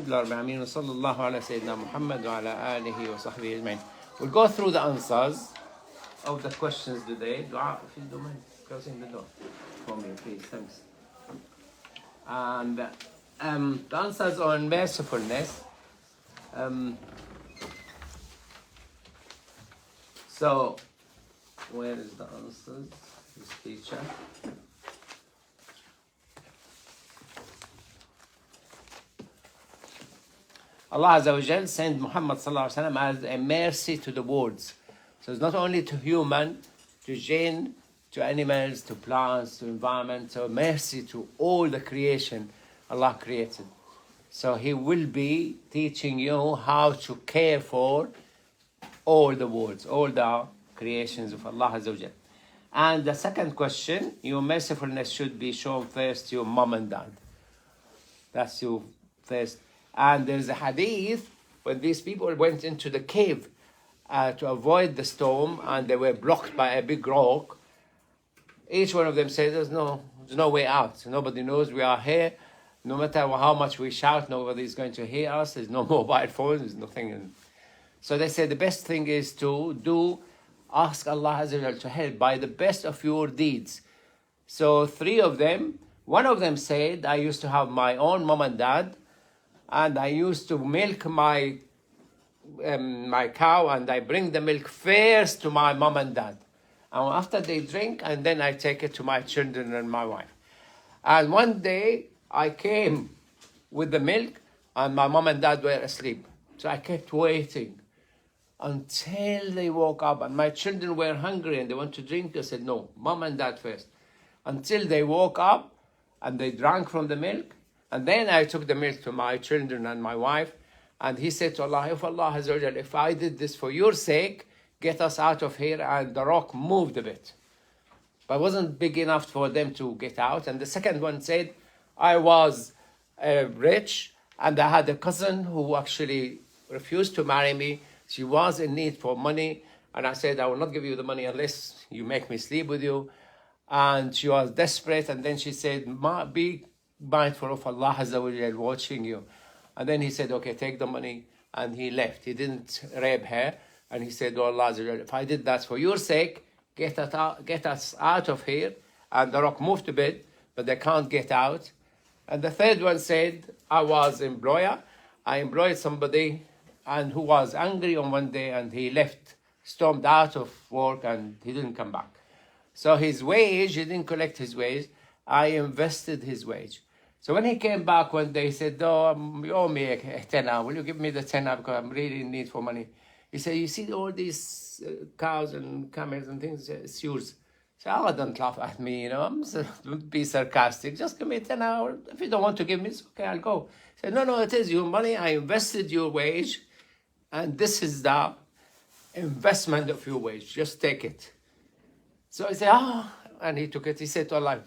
وصلى الله على سيدنا محمد وعلى آله وصحبه أجمعين. We'll go through the answers of the questions today. Dua, if you don't mind closing the door for me, please. Thanks. And the answers on mercifulness. So, where is the answers? This teacher. Allah Azza wa Jal sent Muhammad Sallallahu Alaihi Wasallam as a mercy to the worlds. So it's not only to human, to jinn, to animals, to plants, to environment, so mercy to all the creation Allah created. So He will be teaching you how to care for all the worlds, all the creations of Allah Azza wa Jal. And the second question, your mercifulness should be shown first to your mom and dad. That's your first. And there's a hadith when these people went into the cave to avoid the storm and they were blocked by a big rock. Each one of them said, there's no way out. Nobody knows we are here. No matter how much we shout, nobody is going to hear us. There's no mobile phones, there's nothing. So they said the best thing is to ask Allah Azza wa Jal to help by the best of your deeds. So three of them, one of them said, I used to have my own mom and dad, and I used to milk my cow, and I bring the milk first to my mom and dad. And after they drink, and then I take it to my children and my wife. And one day, I came with the milk, and my mom and dad were asleep. So I kept waiting until they woke up, and my children were hungry and they want to drink. I said, no, mom and dad first. Until they woke up, and they drank from the milk. And then I took the milk to my children and my wife. And he said to Allah, if Allah Azza wa Jal, if I did this for your sake, get us out of here. And the rock moved a bit. But it wasn't big enough for them to get out. And the second one said, I was rich and I had a cousin who actually refused to marry me. She was in need for money. And I said, I will not give you the money unless you make me sleep with you. And she was desperate. And then she said, be mindful of Allah Azza wa Jal watching you. And then he said, okay, take the money. And he left. He didn't rape her. And he said, oh Allah Azza wa Jal, if I did that for your sake, get us out of here. And the rock moved a bit, but they can't get out. And the third one said, I was employer. I employed somebody and who was angry on one day, and he left, stormed out of work, and he didn't come back. So his wage, he didn't collect his wage. I invested his wage. So when he came back one day, he said, oh, you owe me a tenner. Will you give me the tenner because I'm really in need for money? He said, you see all these cows and camels and things, it's yours. So I don't laugh at me, don't be sarcastic. Just give me a tenner. If you don't want to give me, it's okay, I'll go. He said, no, it is your money. I invested your wage, and this is the investment of your wage. Just take it. So I said, and he took it. He said to Allah,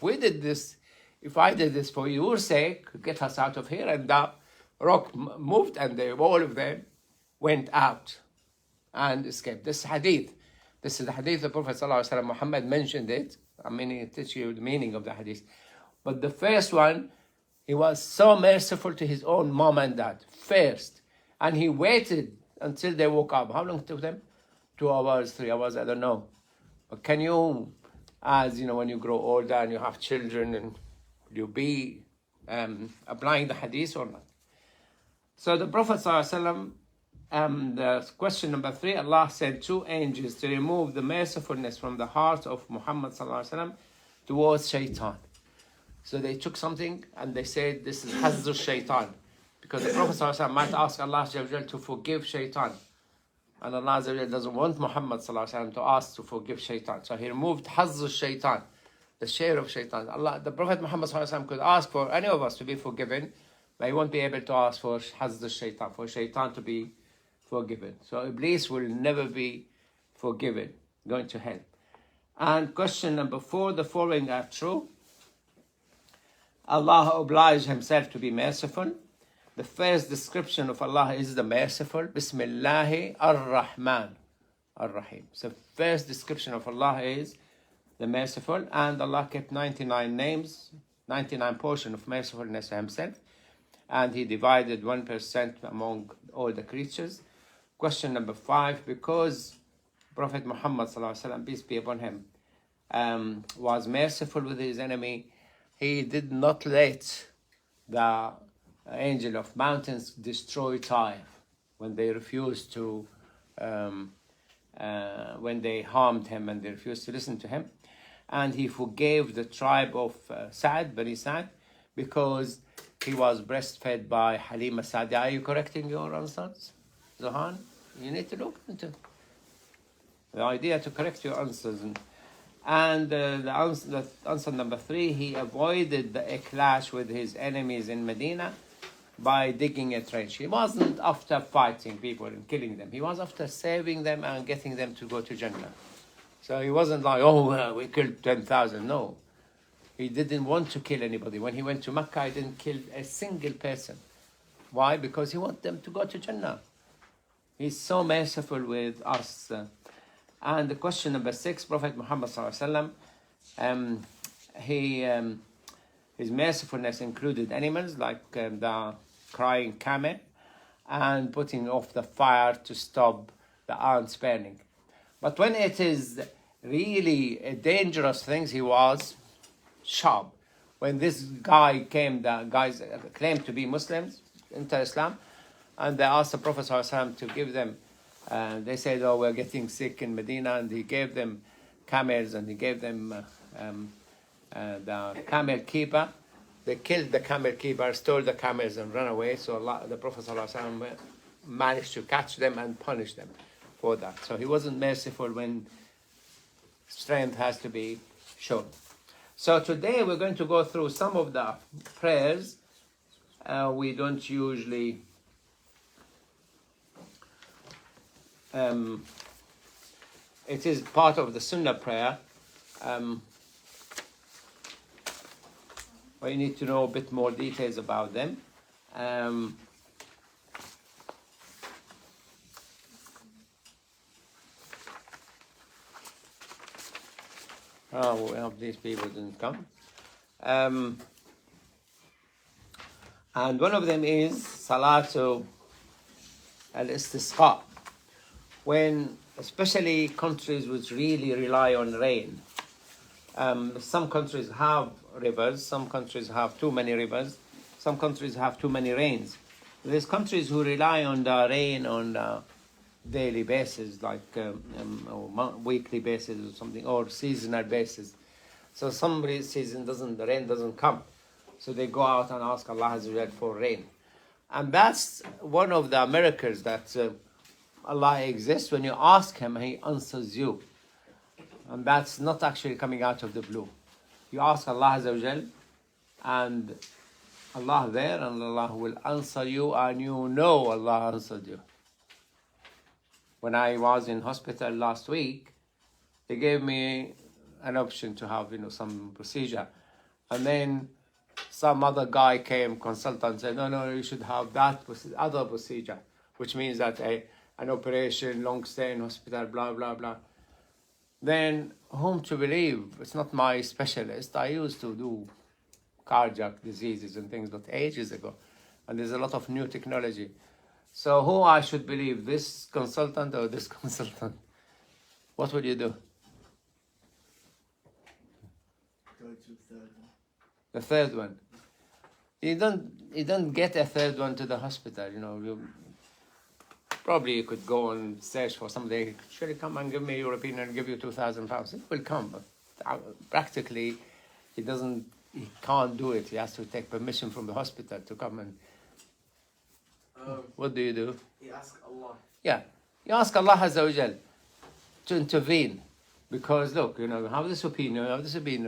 if I did this for your sake, get us out of here. And the rock moved, and all of them went out and escaped. This is the hadith of Prophet ﷺ. Muhammad mentioned it. He teaches you the meaning of the hadith. But the first one, he was so merciful to his own mom and dad first. And he waited until they woke up. How long it took them? 2 hours, 3 hours, I don't know. But can you, as when you grow older and you have children, and you be applying the hadith or not? So the Prophet ﷺ, the question number 3, Allah sent 2 angels to remove the mercifulness from the heart of Muhammad ﷺ towards shaitan. So they took something and they said, this is Hazz shaitan. Because the Prophet ﷺ might ask Allah to forgive shaitan. And Allah doesn't want Muhammad ﷺ to ask to forgive shaitan. So he removed Hazz shaitan, the share of shaitan. The Prophet Muhammad ﷺ could ask for any of us to be forgiven, but he won't be able to ask for Hazz shaitan, for shaitan to be forgiven. So Iblis will never be forgiven, going to hell. And question number 4, the following are true. Allah obliged himself to be merciful. The first description of Allah is the merciful. Bismillahi ar-Rahman ar-Rahim. So first description of Allah is the merciful. And Allah kept 99 names, 99 portion of mercifulness for himself. and he divided 1% among all the creatures. Question number 5, because Prophet Muhammad ﷺ, peace be upon him, was merciful with his enemy, he did not let the angel of mountains destroy Taif when they refused to, when they harmed him and they refused to listen to him. And he forgave the tribe of Bani Sa'd, because he was breastfed by Halima Sa'di. Are you correcting your answers, Zohan? You need to look into the idea to correct your answers. And the answer number 3, he avoided a clash with his enemies in Medina by digging a trench. He wasn't after fighting people and killing them. He was after saving them and getting them to go to Jannah. So he wasn't like, oh, well, we killed 10,000. No. He didn't want to kill anybody. When he went to Mecca, he didn't kill a single person. Why? Because he wanted them to go to Jannah. He's so merciful with us. And the question number 6, Prophet Muhammad sallallahu alaihi wasallam, his mercifulness included animals like the crying camel and putting off the fire to stop the ants burning. But when it is really dangerous things, he was sharp. When this guy came, the guys claimed to be Muslims into Islam, and they asked the Prophet ﷺ to give them, they said, oh, we're getting sick in Medina, and he gave them camels, and he gave them the camel keeper. They killed the camel keeper, stole the camels, and ran away. So the Prophet ﷺ managed to catch them and punish them for that. So he wasn't merciful when strength has to be shown. So today we're going to go through some of the prayers. We don't usually it is part of the sunnah prayer. But you need to know a bit more details about them. Oh, well, these people didn't come. And one of them is Salatu al-Istisqa. When especially countries which really rely on rain. Some countries have rivers, some countries have too many rivers, some countries have too many rains. There's countries who rely on the rain on a daily basis, like or weekly basis or something, or seasonal basis. So some season the rain doesn't come. So they go out and ask Allah Azza wa Jal for rain. And that's one of the miracles that Allah exists. When you ask Him, He answers you. And that's not actually coming out of the blue. You ask Allah Azza wa Jal, and Allah there, and Allah will answer you, and you know Allah answered you. When I was in hospital last week, they gave me an option to have, some procedure. And then some other guy came, consultant, said, no, you should have that other procedure, which means that an operation, long stay in hospital, blah, blah, blah. Then whom to believe? It's not my specialist. I used to do cardiac diseases and things, but ages ago. And there's a lot of new technology. So who I should believe, this consultant or this consultant? What would you do? Go to the third one. The third one. You don't get a third one to the hospital, Probably you could go and search for somebody. Should he come and give me your opinion and give you £2,000? It will come, but practically he can't do it. He has to take permission from the hospital to come and. What do? You ask Allah. Yeah, you ask Allah Azza wa Jal to intervene, because look, you have this opinion,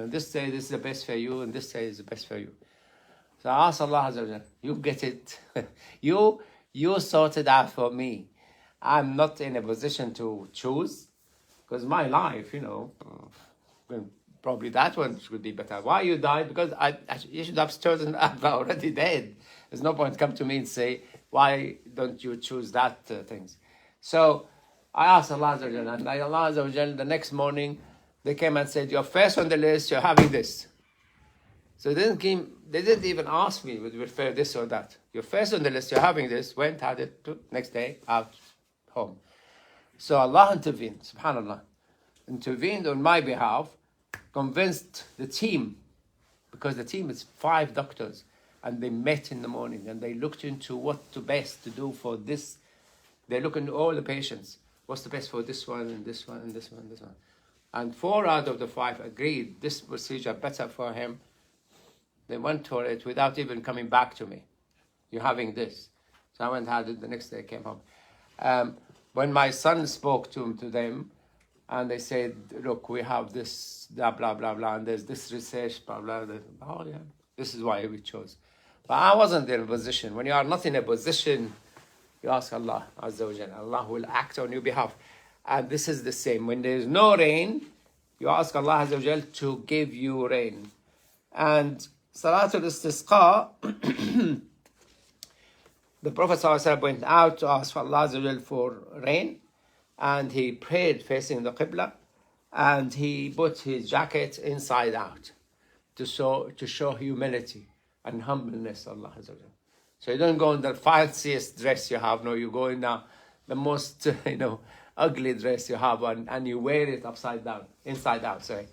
this say this is the best for you, and this say is the best for you. So I ask Allah Azza wa Jal, you get it, you sort it out for me. I'm not in a position to choose, because my life, probably that one should be better. Why you died? Because you should have chosen. I'm already dead. There's no point come to me and say, why don't you choose that things? So I asked Allah Azza wa Jal, and Allah Azza wa Jal, the next morning, they came and said, you're first on the list, you're having this. So they didn't even ask me, would you prefer this or that? You're first on the list, you're having this, went, had it, next day, out, home. So Allah intervened, subhanAllah, intervened on my behalf, convinced the team, because the team is 5 doctors, and they met in the morning, and they looked into what the best to do for this. They look into all the patients. What's the best for this one, and this one, and this one, and this one. And 4 out of the 5 agreed this procedure better for him. They went for it without even coming back to me. You're having this. So I went and had it the next day, came home. When my son spoke to them, and they said, look, we have this, blah, blah, blah, blah, and there's this research, blah, blah, blah. Oh, yeah, this is why we chose. But I wasn't in a position. When you are not in a position, you ask Allah, Azza wa Jalla. Allah will act on your behalf. And this is the same. When there is no rain, you ask Allah Azza wa Jalla to give you rain. And Salatul Istisqa, the Prophet ﷺ went out to ask for Allah Azza wa Jalla for rain, and he prayed facing the Qibla, and he put his jacket inside out to show humility and humbleness, Allah Azza wa Jalla. So you don't go in the fanciest dress you have, no, you go in the most, ugly dress you have, and you wear it inside out, sorry.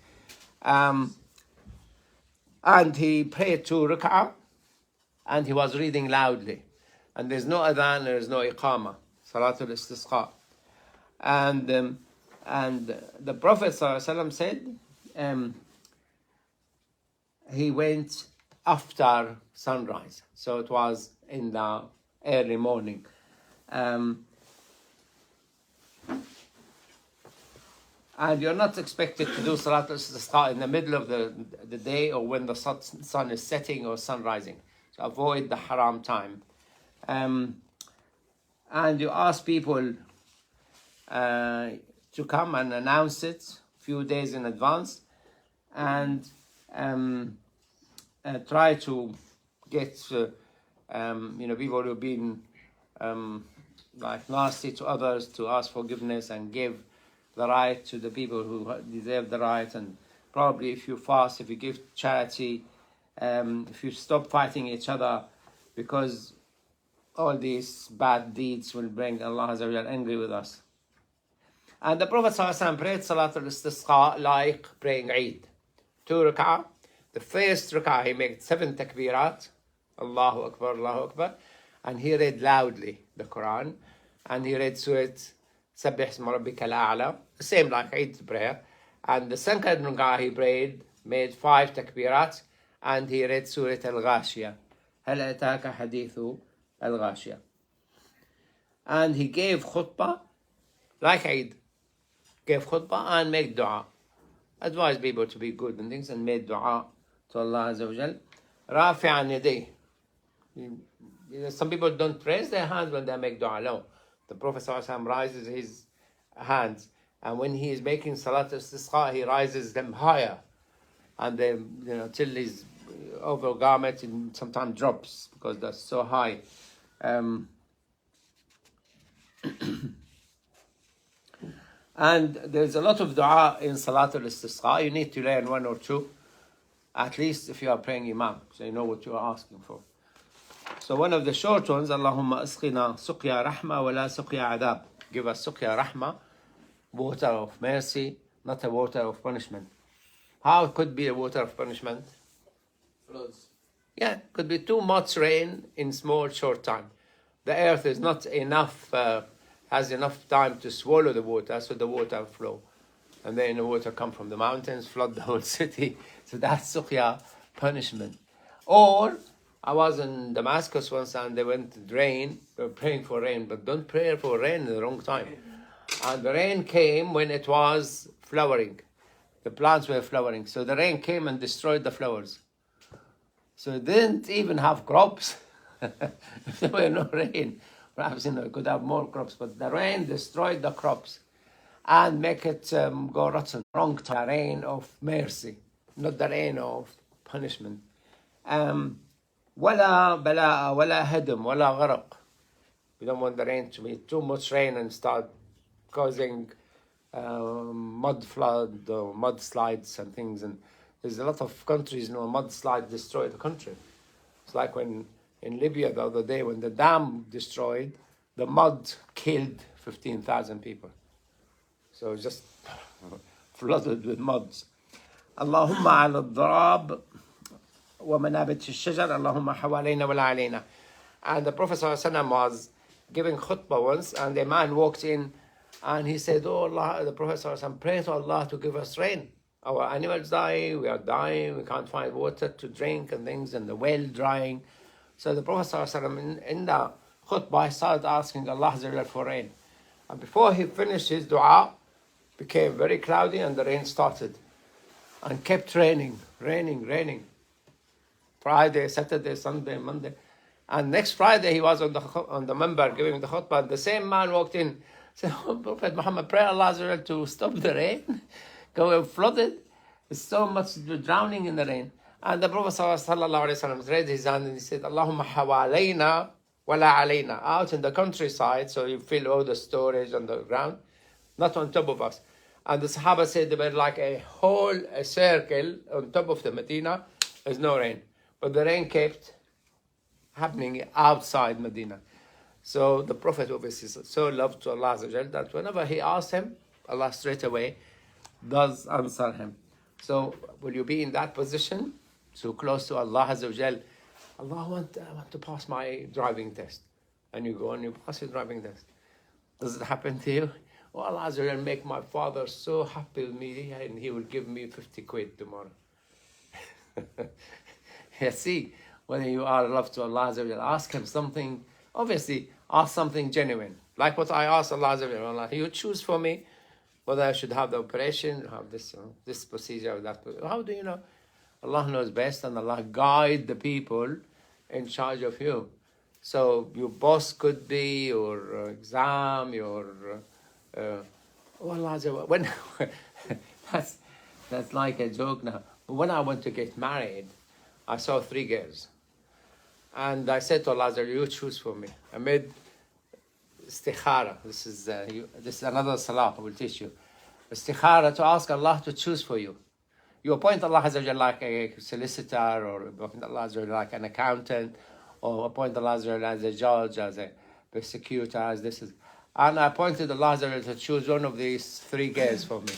And he prayed 2 rak'ah, and he was reading loudly. And there's no adhan, there's no iqama, Salatul Istisqa. And the Prophet ﷺ said, he went after sunrise. So it was in the early morning. And you're not expected to do Salatul Istisqa in the middle of the day or when the sun is setting or sun rising. So avoid the haram time. And you ask people to come and announce it a few days in advance, and try to get people who've been like nasty to others to ask forgiveness and give the right to the people who deserve the right. And probably if you fast, if you give charity, if you stop fighting each other, because all these bad deeds will bring Allah Azza wa Jalla angry with us. And the Prophet ﷺ prayed Salatul Istisqa like praying Eid. 2 rak'ah. The first rak'ah he made 7 takbirat, Allahu Akbar, Allahu Akbar, and he read loudly the Quran, and he read Surah Sabbih Isma Rabbika al-A'la, the same like Eid prayer. And the second rak'ah he prayed, made 5 takbirat, and he read Surah Al-Ghashiyah, Hal ataka hadithu Al-Ghashiyah. And he gave khutbah like Eid, gave khutbah and make dua. Advise people to be good and things, and made dua to Allah Azza wa Jal. Rafi'an yadayh. Some people don't raise their hands when they make dua. No. The Prophet ﷺ raises his hands, and when he is making Salat Istisqa, he raises them higher, and then till his overgarment and sometimes drops because that's so high. And there's a lot of dua in Salatul Istisqa. You need to learn 1 or 2, at least if you are praying Imam, so you know what you are asking for. So one of the short ones, Allahumma asqina suqya rahma wa la suqya adab. Give us suqya rahma, water of mercy, not a water of punishment. How it could be a water of punishment? Floods. Yeah, could be too much rain in small short time. The earth is not enough, has enough time to swallow the water, so the water flow. And then the water come from the mountains, flood the whole city. So that's suqya, punishment. Or, I was in Damascus once and they went to rain, they were praying for rain, but don't pray for rain in the wrong time. And the rain came when it was flowering. The plants were flowering. So the rain came and destroyed the flowers. So it didn't even have crops. If there were no rain, perhaps it could have more crops, but the rain destroyed the crops and make it go rotten. Wrong time. The rain of mercy, not the rain of punishment. ولا بلاء ولا هدم ولا غرق. We don't want the rain to be too much rain and start causing mud flood or mudslides and things, and There's a lot of countries, mudslide destroyed the country. It's like when in Libya the other day, when the dam destroyed, the mud killed 15,000 people. So just flooded with muds. اللهم على الضراب ومنابت الشجر اللهم حوالينا ولا علينا. And the Prophet ﷺ was giving khutbah once, and a man walked in and he said, "Oh Allah," the Prophet ﷺ, "pray to Allah to give us rain. Our animals die, we are dying, we can't find water to drink and things, and the well drying." So the Prophet ﷺ in the khutbah started asking Allah for rain. And before he finished his dua, it became very cloudy and the rain started. And kept raining. Friday, Saturday, Sunday, Monday. And next Friday he was on the minbar giving the khutbah. And the same man walked in, said, "Oh, Prophet Muhammad, pray Allah to stop the rain. Go flooded. There's so much drowning in the rain." And the Prophet ﷺ raised his hand and he said, "Allahumma hawalayna wala alayna." Out in the countryside, so you fill all the storage on the ground, not on top of us. And the Sahaba said they were like a circle on top of the Medina. There's no rain. But the rain kept happening outside Medina. So the Prophet obviously so loved to Allah that whenever he asked him, Allah straight away does answer him. So will you be in that position, so close to Allah Allah, I want to pass my driving test. And you go and you pass your driving test. Does it happen to you? Oh, Allah will make my father so happy with me and he will give me 50 quid tomorrow. See, whether you are loved to Allah, ask him something, obviously ask something genuine. Like what I asked Allah, Allah, you choose for me whether I should have the operation, have this procedure or that. How do you know? Allah knows best, and Allah guide the people in charge of you. So your boss could be your exam, your when that's like a joke now. But when I went to get married, I saw 3 girls, and I said to Allah, "You choose for me." I made istikhara. This is another salah I will teach you. Istikhara, to ask Allah to choose for you. You appoint Allah like a solicitor, or appoint Allah like an accountant, or appoint Allah as a judge, as a prosecutor, as this is. And I appointed Allah to choose one of these 3 girls for me.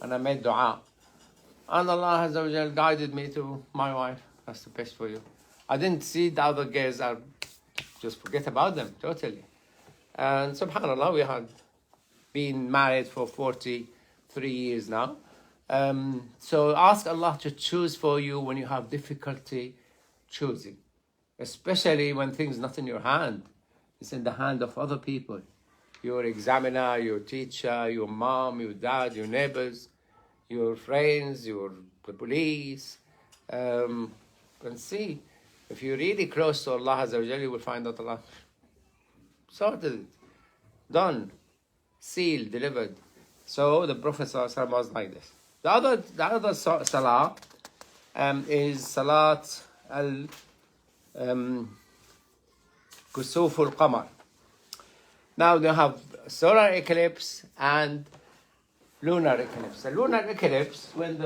And I made dua. And Allah guided me to my wife. That's the best for you. I didn't see the other girls. I just forget about them totally. And subhanAllah, we had been married for 43 years now. So ask Allah to choose for you when you have difficulty choosing. Especially when things not in your hand. It's in the hand of other people. Your examiner, your teacher, your mom, your dad, your neighbors, your friends, the police. And see, if you're really close to Allah you will find that Allah sorted it. Done. Sealed, delivered. So the Prophet ﷺ was like this. The other salah is Salat Kusuf al-Qamar. Now they have solar eclipse and lunar eclipse. The lunar eclipse, when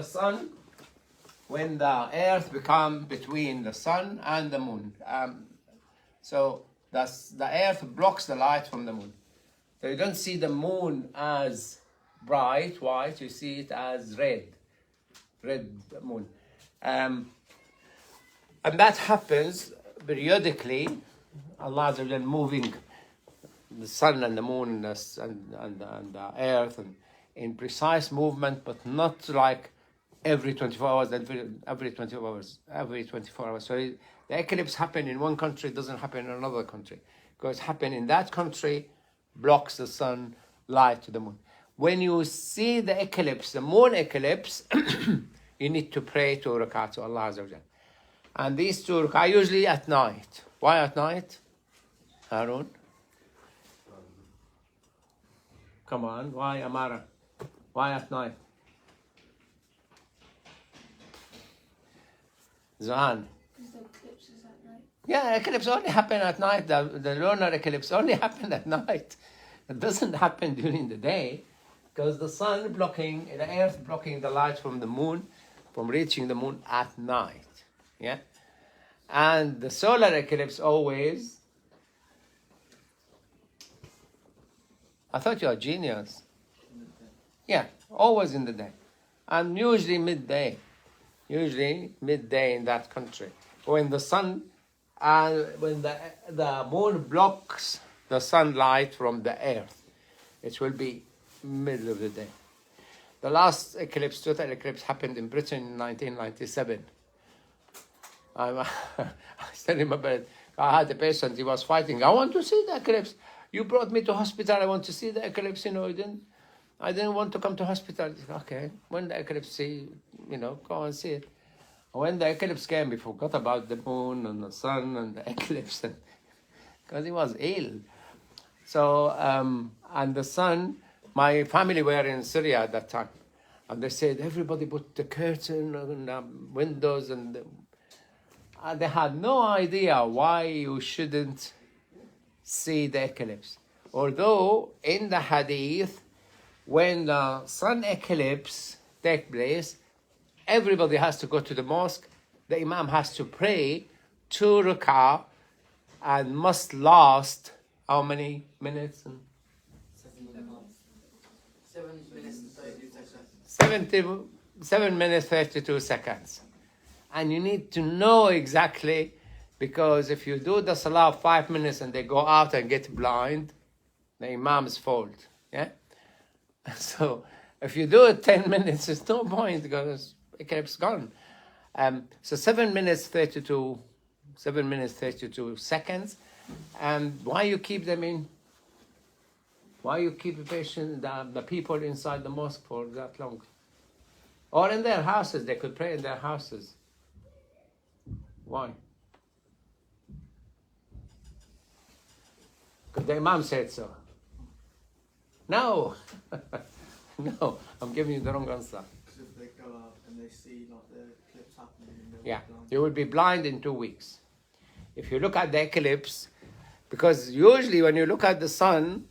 the earth becomes between the sun and the moon. So the earth blocks the light from the moon. So you don't see the moon as bright white, you see it as red moon. And that happens periodically. Allah moving the sun and the moon and the earth and in precise movement, but not like every 24 hours, every 24 hours. So the eclipse happen in one country, doesn't happen in another country. Because happen in that country, blocks the sun light to the moon. When you see the eclipse, the moon eclipse, you need to pray 2 rak'ah to Allah Azza wa Jal. And these 2 rak'ah usually at night. Why at night? Harun? Come on, why Amara? Why at night? Zahan? Because the eclipse is at night. Yeah, eclipse only happen at night. The lunar eclipse only happen at night. It doesn't happen during the day because the sun blocking, the earth blocking the light from the moon. from reaching the moon at night. Yeah? And the solar eclipse always... I thought you were a genius. Yeah, always in the day. And usually midday. Usually midday in that country. When the sun, when the moon blocks the sunlight from the earth, it will be middle of the day. The last eclipse, total eclipse, happened in Britain in 1997. I still remember it. I had a patient, he was fighting. I want to see the eclipse. You brought me to hospital, I want to see the eclipse. I didn't want to come to hospital. Okay, when the eclipse, see, go and see it. When the eclipse came, we forgot about the moon and the sun and the eclipse, because he was ill. So, and the sun, my family were in Syria at that time. And they said, everybody put the curtain and the windows, and they had no idea why you shouldn't see the eclipse. Although in the Hadith, when the sun eclipse takes place, everybody has to go to the mosque. The Imam has to pray 2 rak'ah and must last how many minutes? 7 minutes 32 seconds. And you need to know exactly, because if you do the salah 5 minutes and they go out and get blind, the Imam's fault. Yeah? So if you do it 10 minutes, there's no point because it keeps gone. So 7 minutes 32 seconds. And why you keep them in? Why you keep the patient, the people inside the mosque for that long? Or in their houses, they could pray in their houses. Why? Because the Imam said so. No. No, I'm giving you the wrong answer. Because if they go out and they see like the eclipse happening, Yeah, you will be blind in 2 weeks. If you look at the eclipse, because usually when you look at the sun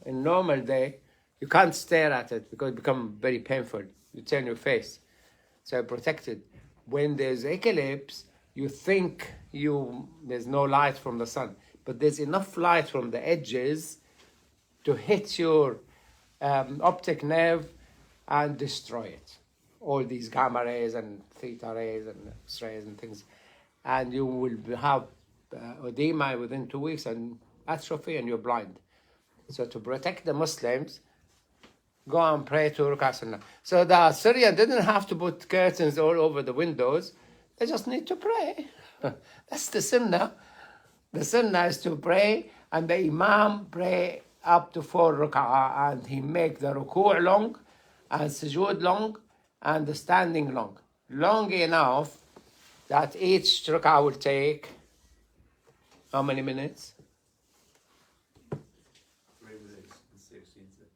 in normal day, you can't stare at it because it becomes very painful. You turn your face, so you're protected. When there's eclipse, you think there's no light from the sun, but there's enough light from the edges to hit your optic nerve and destroy it. All these gamma rays and theta rays and X-rays and things. And you will have edema within 2 weeks and atrophy and you're blind. So to protect the Muslims, go and pray 2 rak'ah sunnah. So the Syrian didn't have to put curtains all over the windows. They just need to pray. That's the sunnah. The sunnah is to pray, and the Imam pray up to 4 rak'ah, and he make the ruku' long, and sujood long, and the standing long. Long enough that each rak'ah will take how many minutes? 3 minutes and 16 seconds.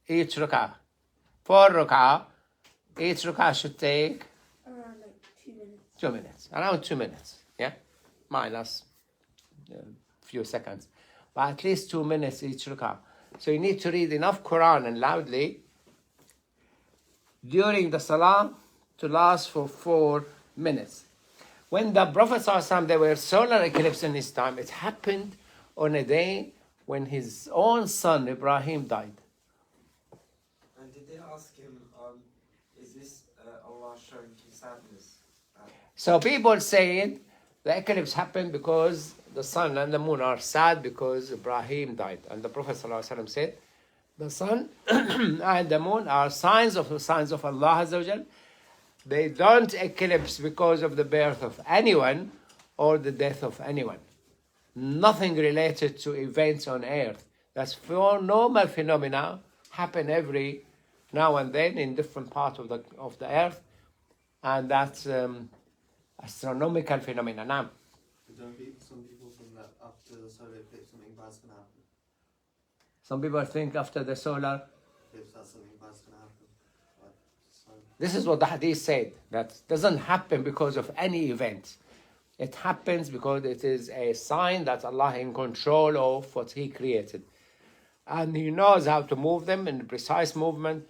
Each rak'ah. 4 rak'ah. Each rak'ah should take Around like 2 minutes. 2 minutes. Around 2 minutes. Yeah? Minus a few seconds. But at least 2 minutes each rak'ah. So you need to read enough Quran and loudly during the salah to last for 4 minutes. When the Prophet ﷺ, there were solar eclipse in his time, it happened on a day when his own son Ibrahim died. And did they ask him, is this Allah showing his sadness? So people saying the eclipse happened because the sun and the moon are sad because Ibrahim died. And the Prophet ﷺ said, the sun and the moon are signs of Allah Azza wa Jal. They don't eclipse because of the birth of anyone or the death of anyone. Nothing related to events on earth. That's for normal phenomena happen every now and then in different parts of the earth, and that's astronomical phenomena. Now, Don't some people think that after the solar eclipse something bad's going to happen? some people think after the solar. Eclipse that something bad's going to happen. Like, so, This is what the Hadith said. That doesn't happen because of any event. It happens because it is a sign that Allah is in control of what He created. And He knows how to move them in precise movement.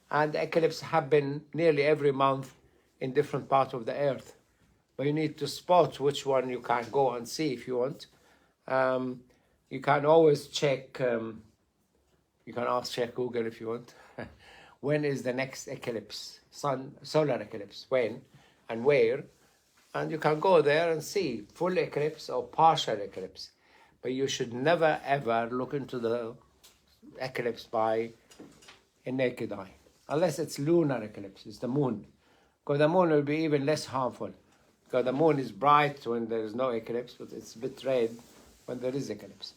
And eclipses happen nearly every month in different parts of the earth. But you need to spot which one you can go and see if you want. You can always check, you can ask, check Google if you want. When is the next eclipse, solar eclipse, when and where? And you can go there and see full eclipse or partial eclipse. But you should never ever look into the eclipse by a naked eye. Unless it's lunar eclipse, it's the moon. Because the moon will be even less harmful. Because the moon is bright when there is no eclipse, but it's a bit red when there is eclipse.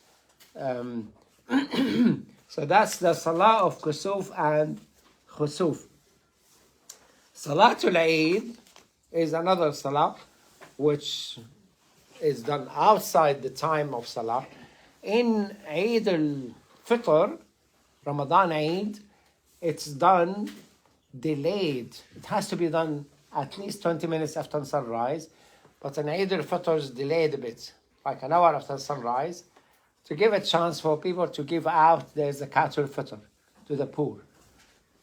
So that's the Salah of Kusuf and Khusuf. Salatul Eid is another Salah which is done outside the time of Salah. In Eid al-Fitr, Ramadan Eid, it's done delayed. It has to be done at least 20 minutes after sunrise, but in Eid al-Fitr is delayed a bit, like an hour after sunrise, to give a chance for people to give out their zakat al-Fitr to the poor.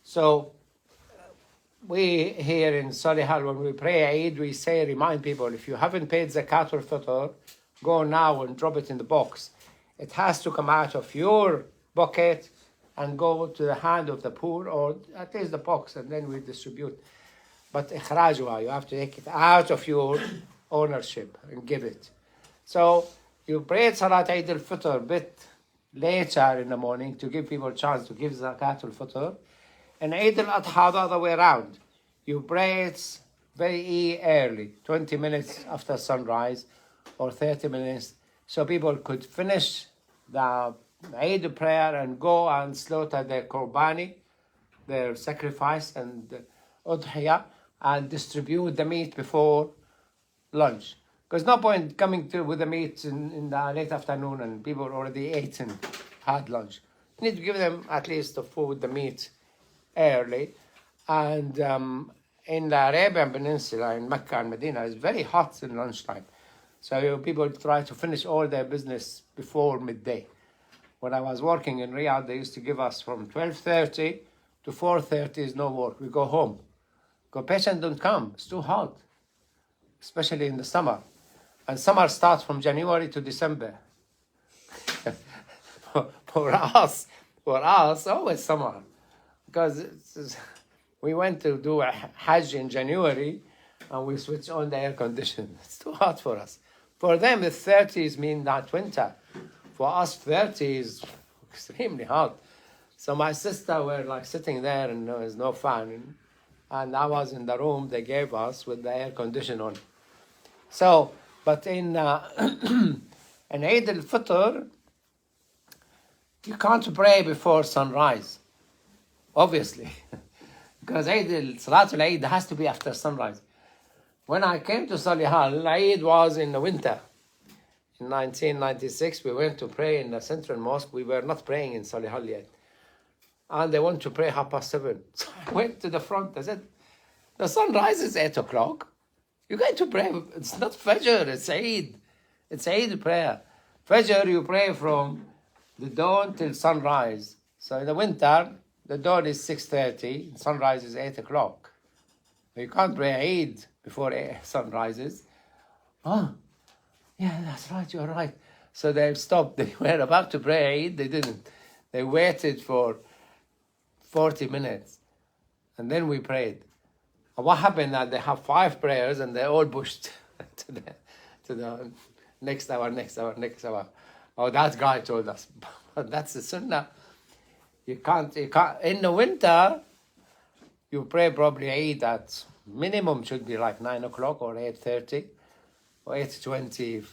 So we here in Solihull, when we pray Eid, we say, remind people, if you haven't paid zakat al-Fitr, go now and drop it in the box. It has to come out of your bucket and go to the hand of the poor, or at least the box, and then we distribute. But ikhrajuha, you have to take it out of your ownership and give it. So you pray Salat Eid al-Fitr a bit later in the morning to give people a chance to give zakat al-Fitr. And Eid al-Adha the other way around. You pray it very early, 20 minutes after sunrise or 30 minutes, so people could finish the Eid prayer and go and slaughter their qurbani, their sacrifice and udhiyah, and distribute the meat before lunch. Because no point coming to with the meat in the late afternoon and people already ate and had lunch. You need to give them at least the food, the meat, early. And in the Arabian Peninsula, in Mecca and Medina, it's very hot in lunchtime. So people try to finish all their business before midday. When I was working in Riyadh, they used to give us from 12:30 to 4:30 is no work. We go home. Because patients don't come. It's too hot, especially in the summer. And summer starts from January to December. for us, always summer. Because we went to do a Hajj in January and we switch on the air condition. It's too hot for us. For them, the 30s mean that winter. For us, 30 is extremely hot. So my sister were like sitting there and there was no fan. And I was in the room they gave us with the air condition on. So, but in Eid al-Fitr, you can't pray before sunrise, obviously. Because Salatul Eid has to be after sunrise. When I came to Solihull, Eid was in the winter. In 1996, we went to pray in the Central Mosque. We were not praying in Solihull yet. And they want to pray 7:30. So I went to the front. I said, the sun rises 8 o'clock. You're going to pray. It's not Fajr, it's Eid. It's Eid prayer. Fajr, you pray from the dawn till sunrise. So in the winter, the dawn is 6:30, sunrise is 8 o'clock. You can't pray Eid before sun rises. Oh, yeah, that's right, you're right. So they stopped. They were about to pray Eid, they didn't. They waited for 40 minutes. And then we prayed. And what happened that they have 5 prayers and they all pushed to the next hour. Oh, that guy told us. But that's the sunnah. You can't. In the winter, you pray probably Eid at minimum should be like 9 o'clock or 8:30 or 8:20,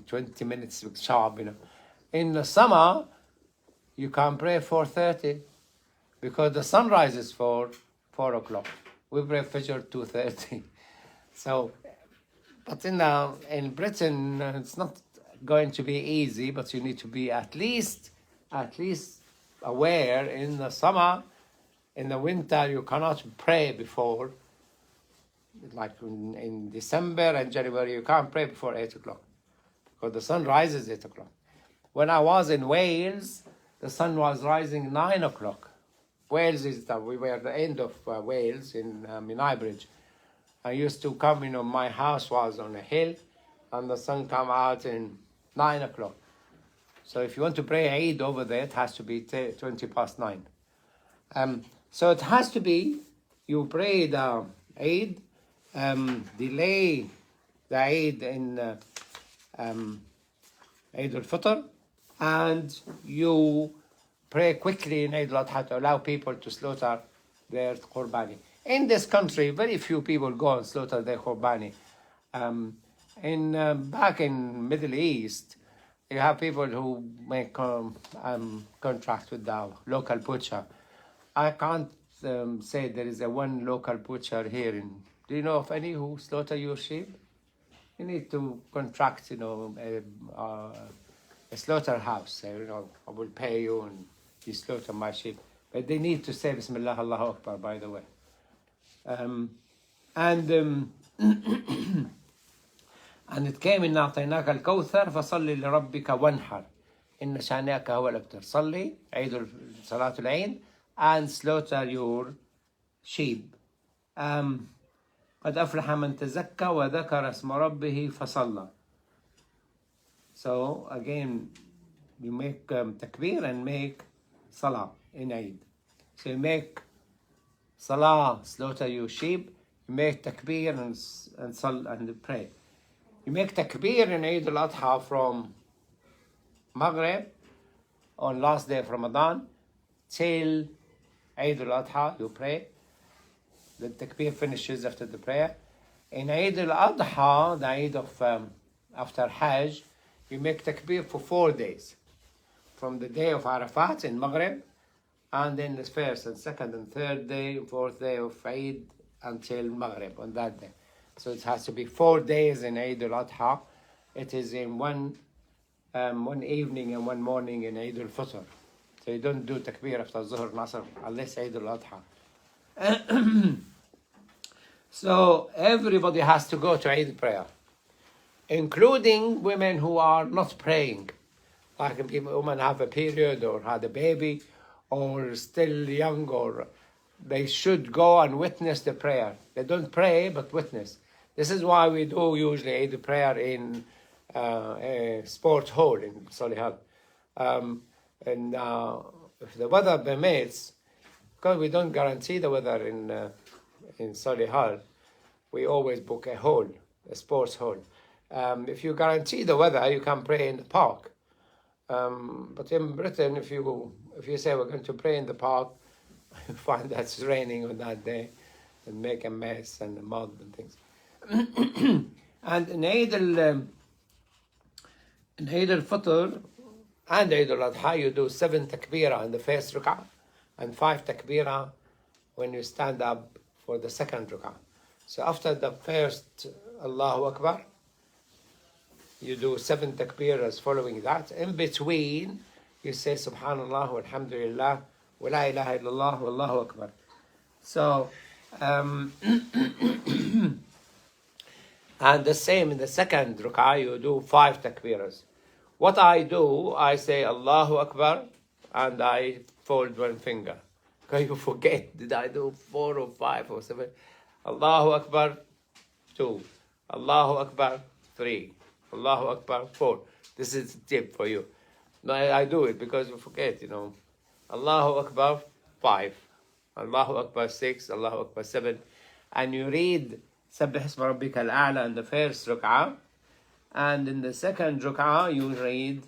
20 minutes sharp, you know. In the summer, you can pray 4:30 because the sun rises 4 o'clock. We pray Fajr 2:30. So, but in Britain, it's not going to be easy, but you need to be at least aware. In the summer, in the winter, you cannot pray before, like in December and January, you can't pray before 8 o'clock because the sun rises 8 o'clock. When I was in Wales, the sun was rising 9 o'clock. Wales we were at the end of Wales in Minai Bridge. I used to come, my house was on a hill, and the sun come out in 9 o'clock. So if you want to pray Eid over there, it has to be 20 past 9. So it has to be, you pray the Eid, delay the Eid in Eid al-Fitr, and you pray quickly in Eid al-Adha to allow people to slaughter their Qurbani. In this country, very few people go and slaughter their Qurbani. Back in Middle East, you have people who make contracts with the local butcher. I can't say there is a one local butcher here. Do you know of any who slaughter your sheep? You need to contract, a slaughterhouse. I will pay you and you slaughter my sheep. But they need to say Bismillah, Allahu Akbar, by the way. And it came in أعطيناك الكوثر فصلي لربك وانحر إن شانئك هو الأبتر. صلي عيد صلاة العيد and slaughter your sheep. قد أفلح من تزكى وذكر اسم ربه فصلى. So again, you make takbir and make salah in Eid. So you make salah, slaughter your sheep. You make takbir and pray. You make takbir in Eid al-Adha from Maghrib on last day of Ramadan till Eid al-Adha. You pray. The takbir finishes after the prayer. In Eid al-Adha, the Eid of after Hajj, you make takbir for 4 days. From the day of Arafat in Maghrib, and then the first and second and third day, fourth day of Eid until Maghrib on that day. So it has to be 4 days in Eid al-Adha. It is in one evening and one morning in Eid al-Fitr. So you don't do takbir after Zuhr Nasr unless Eid al-Adha. So everybody has to go to Eid prayer, including women who are not praying. Like if a woman have a period or had a baby or still young, or they should go and witness the prayer. They don't pray, but witness. This is why we do usually Eid prayer in a sports hall in Solihull. If the weather permits, because we don't guarantee the weather in Solihull, we always book a hall, a sports hall. If you guarantee the weather, you can pray in the park. But in Britain, if you say we're going to pray in the park, you find that it's raining on that day and make a mess and mud and things. And in Eid al-Fitr and Eid al-Adha, you do 7 takbirah in the first rak'ah and 5 takbirah when you stand up for the second rak'ah. So after the first Allahu Akbar, you do 7 takbiras following that. In between, you say Subhanallah, Walhamdulillah, wa la ilaha illallah, Wallahu Akbar. So, and the same in the second rak'ah, you do 5 takbiras. What I do, I say Allahu Akbar, and I fold one finger. Because you forget, did I do 4 or 5 or 7? Allahu Akbar, 2. Allahu Akbar, 3. Allahu Akbar, 4. This is a tip for you. No, I do it because you forget, Allahu Akbar, 5. Allahu Akbar, 6. Allahu Akbar, 7. And you read Sabbih Isma Rabbika al-A'la in the first rak'ah. And in the second rak'ah, you read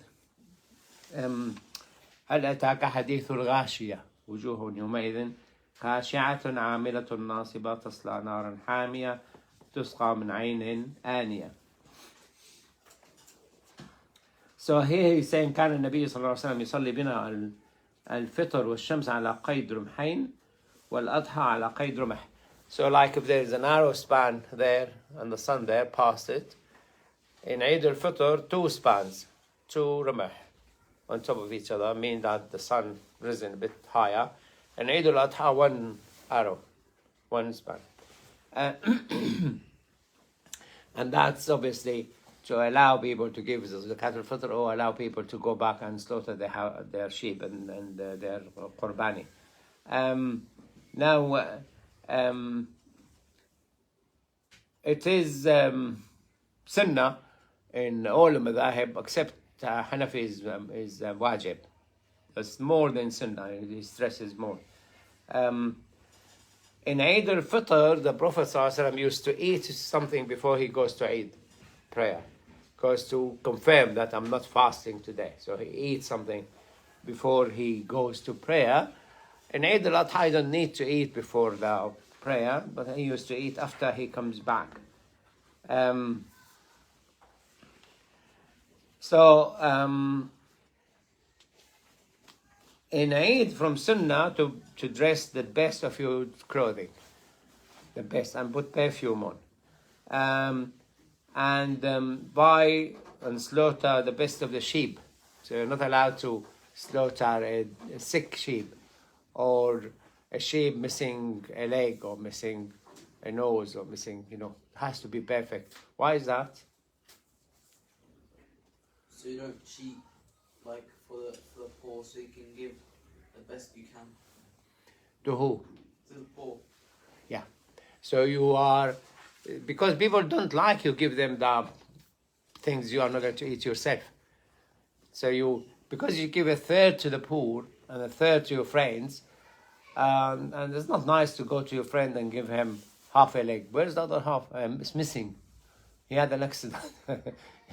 هل أتاك حديث الغاشية وجوه يومئذ خاشعة عاملة ناصبة تصلى نارا حامية تسقى من عين آنية. So here he's saying كان النبي صلى الله عليه وسلم يصلي بنا الفطر والشمس على قيد رمحين والأضحى على قيد رمح. So like if there is a narrow span there and the sun there past it, in Eid al-Fitr, 2 spans, 2 ramah on top of each other, mean that the sun risen a bit higher. And Eid al-Adha, 1 arrow, 1 span. And that's obviously to allow people to give zakat al-fitr, or allow people to go back and slaughter their sheep and their qurbani. it is sunnah in all madhahib except Hanafi is wajib. It's more than sunnah. He stresses more. In Eid al-Fitr, the Prophet ﷺ used to eat something before he goes to Eid prayer, because to confirm that I'm not fasting today. So he eats something before he goes to prayer. In Eid al-Adha, he don't need to eat before the prayer, but he used to eat after he comes back. In Eid, from Sunnah to dress the best of your clothing, the best, and put perfume on, and buy and slaughter the best of the sheep. So you're not allowed to slaughter a sick sheep, or a sheep missing a leg, or missing a nose, or missing, it has to be perfect. Why is that? So you don't cheat, like for the poor, so you can give the best you can To who? to the poor. Yeah. So you are, because people don't like you give them the things you are not going to eat yourself. So because you give a third to the poor and a third to your friends, and it's not nice to go to your friend and give him half a leg. Where's the other half? It's missing. He had an accident.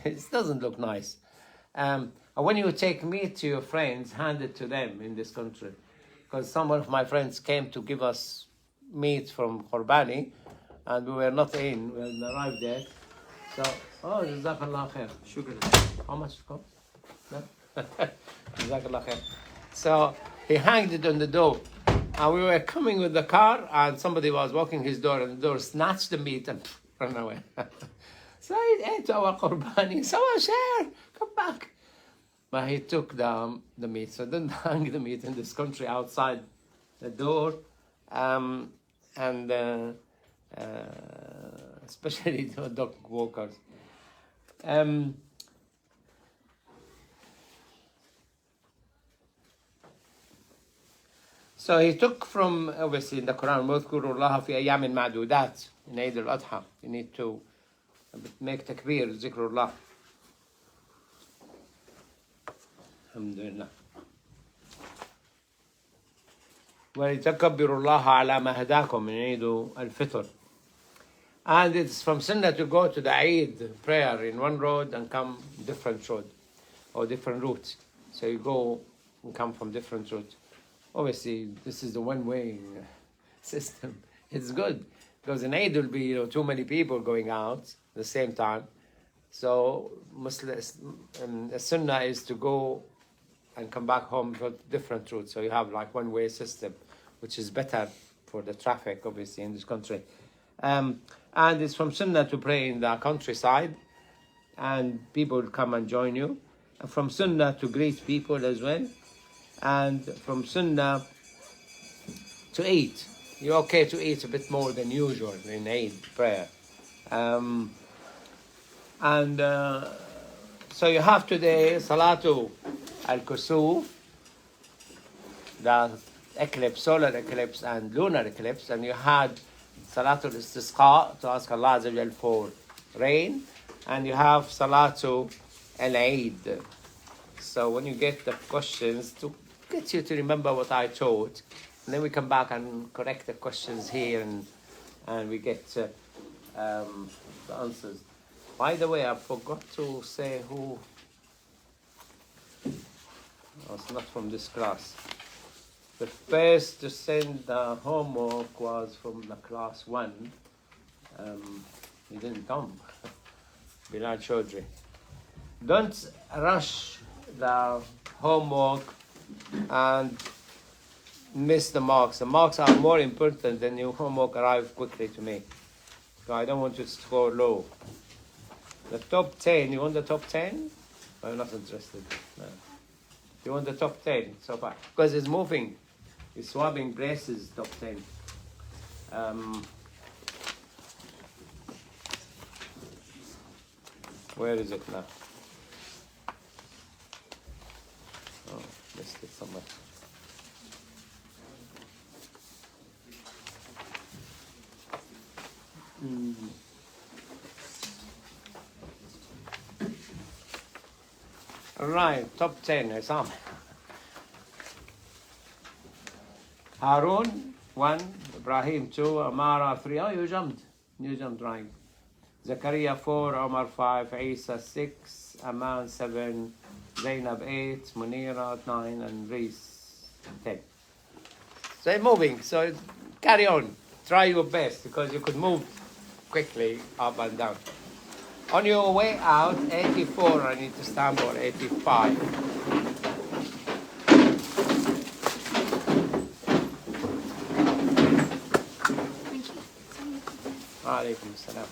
It doesn't look nice. And when you take meat to your friends, hand it to them in this country. Because some of my friends came to give us meat from Qurbani, and we were not in. We hadn't arrived there. So, Jazakallah khair. Sugar. How much it cost? No? Jazakallah khair. So he hanged it on the door. And we were coming with the car, and somebody was walking his door, and the door snatched the meat and ran away. So he ate our Qurbani. So share, come back. But he took the meat. So don't hang the meat in this country outside the door, and especially the dog walkers. So he took from, obviously in the Quran, وَاذْكُرُوا اللَّهَ فِي أَيَّامٍ مَعْدُودَاتٍ. In Eid al-Adha, you need to make takbir, zikrullah. Alhamdulillah. وَلِتَكَبِّرُوا اللَّهَ عَلَى مَا هَدَاكُمْ in Eid al-Fitr. And it's from Sunnah to go to the Eid prayer in one road and come different road, or different routes. So you go and come from different routes. Obviously, this is the one-way system. It's good, because in Eid will be too many people going out at the same time. So the Sunnah is to go and come back home for different routes. So you have like one-way system, which is better for the traffic, obviously, in this country. And it's from Sunnah to pray in the countryside, and people will come and join you. And from Sunnah to greet people as well. And from Sunnah to eat. You're okay to eat a bit more than usual in Eid prayer. So you have today Salatu al-Kusuf, the eclipse, solar eclipse and lunar eclipse, and you had Salatul Istisqa to ask Allah Azza wa Jal for rain, and you have Salatu al-Eid. So when you get the questions, to get you to remember what I taught, and then we come back and correct the questions here, and we get the answers. By the way, I forgot to say who. Oh, it's not from this class. The first to send the homework was from the class 1. He didn't come. Bilal Chaudhry. Don't rush the homework and miss the marks. The marks are more important than your homework arrive quickly to me. So I don't want you to score low. The top 10, you want the top 10? I'm not interested. No. You want the top 10 so far? Because it's moving. It's swapping braces, top 10. Where is it now? Oh, missed it somewhere. Right, top 10, Issam. Harun, 1. Ibrahim, 2. Amara, 3. Oh, you jumped. You jumped right. Zakaria, 4. Omar, 5. Isa, 6. Aman, 7. Zainab, 8. Munira, 9. And Reese, 10. So you're moving. So carry on. Try your best because you could move quickly up and down. On your way out, 84, I need to stand for 85. Alaikum salam.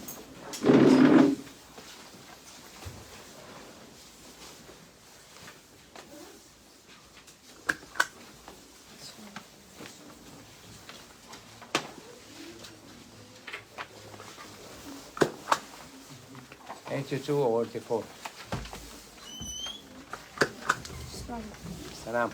$82 or 84. Just one. Salam.